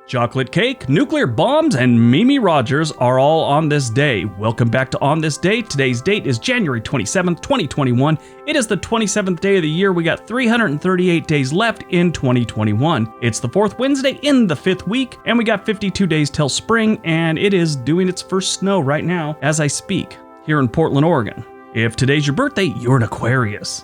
Chocolate cake, nuclear bombs, and Mimi Rogers are all on this day. Welcome back to On This Day. Today's date is January 27th, 2021. It is the 27th day of the year. We got 338 days left in 2021. It's the fourth Wednesday in the fifth week, and we got 52 days till spring, and it is doing its first snow right now as I speak here in Portland, Oregon. If today's your birthday, you're an Aquarius.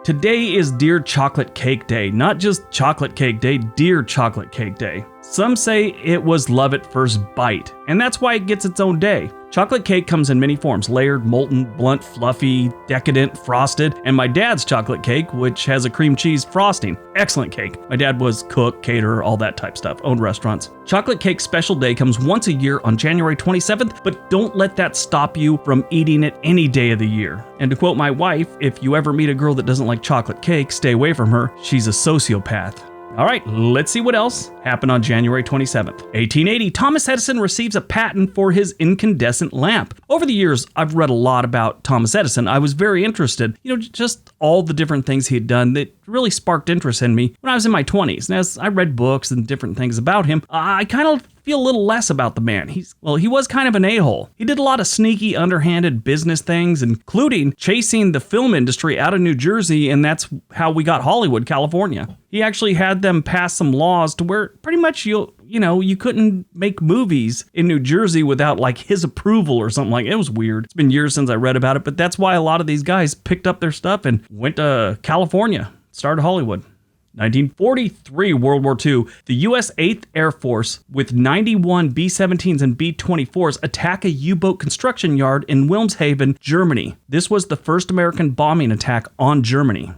Today is Dear Chocolate Cake Day. Not just Chocolate Cake Day, Dear Chocolate Cake Day. Some say it was love at first bite, and that's why it gets its own day. Chocolate cake comes in many forms: layered, molten, blunt, fluffy, decadent, frosted, and my dad's chocolate cake, which has a cream cheese frosting. Excellent cake. My dad was cook, caterer, all that type stuff, owned restaurants. Chocolate cake special day comes once a year on January 27th, but don't let that stop you from eating it any day of the year. And to quote my wife, if you ever meet a girl that doesn't like chocolate cake, stay away from her. She's a sociopath. All right, let's see what else happened on January 27th. 1880, Thomas Edison receives a patent for his incandescent lamp. Over the years, I've read a lot about Thomas Edison. I was very interested, just all the different things he had done that really sparked interest in me when I was in my 20s. And as I read books and different things about him, I kind of feel a little less about the man. He was kind of an a-hole. He did a lot of sneaky, underhanded business things, including chasing the film industry out of New Jersey, and that's how we got Hollywood, California. He actually had them pass some laws to where pretty much you couldn't make movies in New Jersey without like his approval or something like that. It was weird. It's been years since I read about it, but that's why a lot of these guys picked up their stuff and went to California, started Hollywood. 1943, World War II, the U.S. 8th Air Force with 91 B-17s and B-24s attack a U-boat construction yard in Wilhelmshaven, Germany. This was the first American bombing attack on Germany.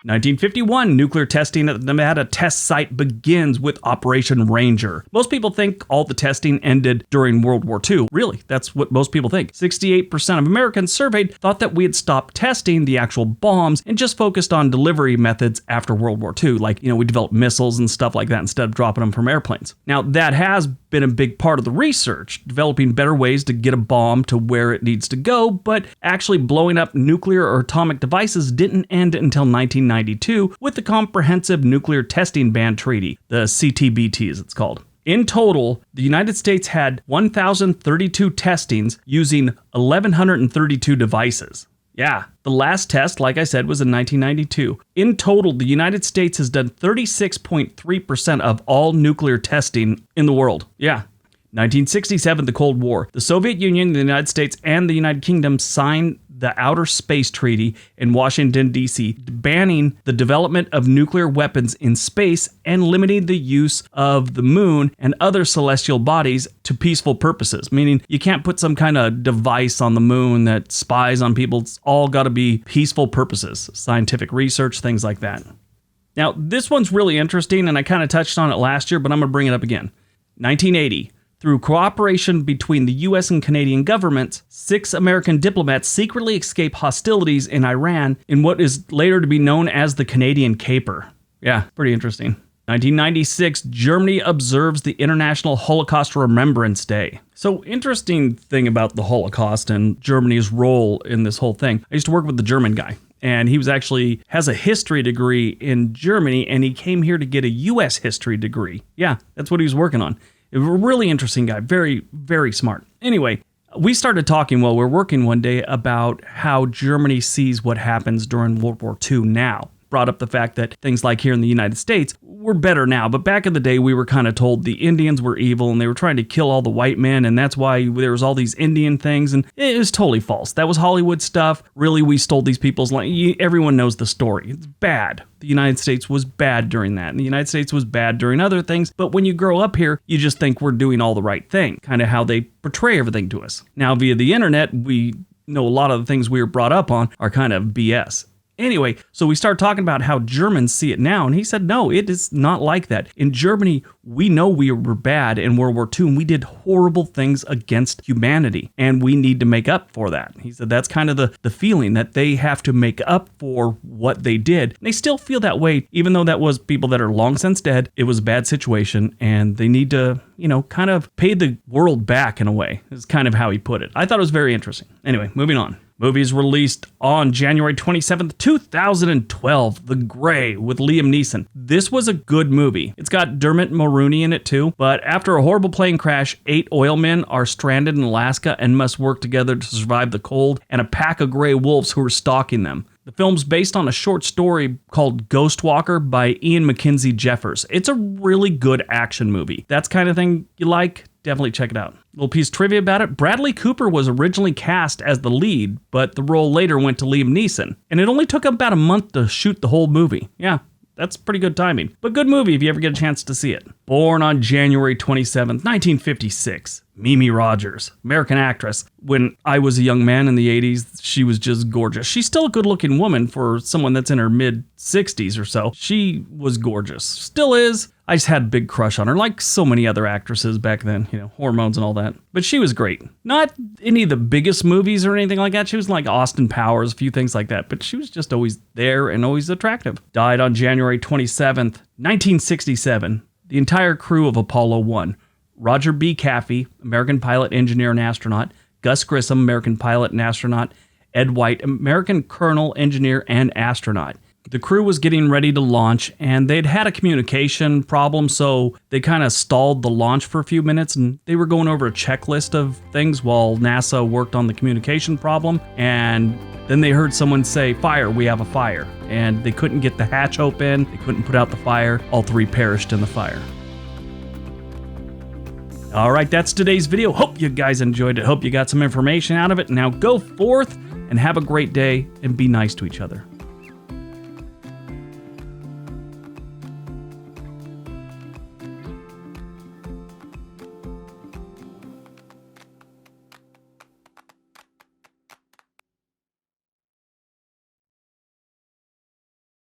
1951, nuclear testing at the Nevada test site begins with Operation Ranger. Most people think all the testing ended during World War II. Really, that's what most people think. 68% of Americans surveyed thought that we had stopped testing the actual bombs and just focused on delivery methods after World War II. We developed missiles and stuff like that instead of dropping them from airplanes. Now, that has been a big part of the research, developing better ways to get a bomb to where it needs to go, but actually blowing up nuclear or atomic devices didn't end until 1992 with the Comprehensive Nuclear Testing Ban Treaty, the CTBT as it's called. In total, the United States had 1,032 testings using 1,132 devices. Yeah, the last test, like I said, was in 1992. In total, the United States has done 36.3% of all nuclear testing in the world. Yeah. 1967, the Cold War. The Soviet Union, the United States, and the United Kingdom signed the Outer Space Treaty in Washington, D.C., banning the development of nuclear weapons in space and limiting the use of the moon and other celestial bodies to peaceful purposes, meaning you can't put some kind of device on the moon that spies on people. It's all got to be peaceful purposes, scientific research, things like that. Now, this one's really interesting, and I kind of touched on it last year, but I'm going to bring it up again. 1980. Through cooperation between the U.S. and Canadian governments, 6 American diplomats secretly escaped hostilities in Iran in what is later to be known as the Canadian Caper. Yeah, pretty interesting. 1996, Germany observes the International Holocaust Remembrance Day. So, interesting thing about the Holocaust and Germany's role in this whole thing. I used to work with the German guy, and he has a history degree in Germany, and he came here to get a U.S. history degree. Yeah, that's what he was working on. A really interesting guy, very, very smart. Anyway, we started talking while we were working one day about how Germany sees what happens during World War II now. Brought up the fact that things like here in the United States, we're better now, but back in the day we were kind of told the Indians were evil and they were trying to kill all the white men, and that's why there was all these Indian things, and it was totally false. That was Hollywood stuff. Really, we stole these people's land. Everyone knows the story. It's bad. The United States was bad during that, and the United States was bad during other things, but when you grow up here, you just think we're doing all the right thing, kind of how they portray everything to us. Now, via the internet, we know a lot of the things we were brought up on are kind of BS. Anyway, so we started talking about how Germans see it now, and he said, no, it is not like that. In Germany, we know we were bad in World War II, and we did horrible things against humanity, and we need to make up for that. He said that's kind of the feeling, that they have to make up for what they did. And they still feel that way, even though that was people that are long since dead. It was a bad situation, and they need to, kind of pay the world back in a way, is kind of how he put it. I thought it was very interesting. Anyway, moving on. Movies released on January 27th, 2012, The Grey with Liam Neeson. This was a good movie. It's got Dermot Mulroney in it too, but after a horrible plane crash, 8 oilmen are stranded in Alaska and must work together to survive the cold and a pack of gray wolves who are stalking them. The film's based on a short story called Ghost Walker by Ian Mackenzie Jeffers. It's a really good action movie. That's the kind of thing you like? Definitely check it out. Little piece of trivia about it. Bradley Cooper was originally cast as the lead, but the role later went to Liam Neeson. And it only took about a month to shoot the whole movie. Yeah, that's pretty good timing. But good movie if you ever get a chance to see it. Born on January 27th, 1956. Mimi Rogers, American actress. When I was a young man in the 80s, she was just gorgeous. She's still a good-looking woman for someone that's in her mid-60s or so. She was gorgeous. Still is. I just had a big crush on her, like so many other actresses back then, hormones and all that. But she was great. Not any of the biggest movies or anything like that. She was like Austin Powers, a few things like that. But she was just always there and always attractive. Died on January 27th, 1967. The entire crew of Apollo 1. Roger B. Chaffee, American pilot, engineer, and astronaut. Gus Grissom, American pilot and astronaut. Ed White, American colonel, engineer, and astronaut. The crew was getting ready to launch, and they'd had a communication problem, so they kind of stalled the launch for a few minutes, and they were going over a checklist of things while NASA worked on the communication problem, and then they heard someone say, "Fire, we have a fire." And they couldn't get the hatch open, they couldn't put out the fire. All 3 perished in the fire. All right, that's today's video. Hope you guys enjoyed it. Hope you got some information out of it. Now go forth and have a great day and be nice to each other.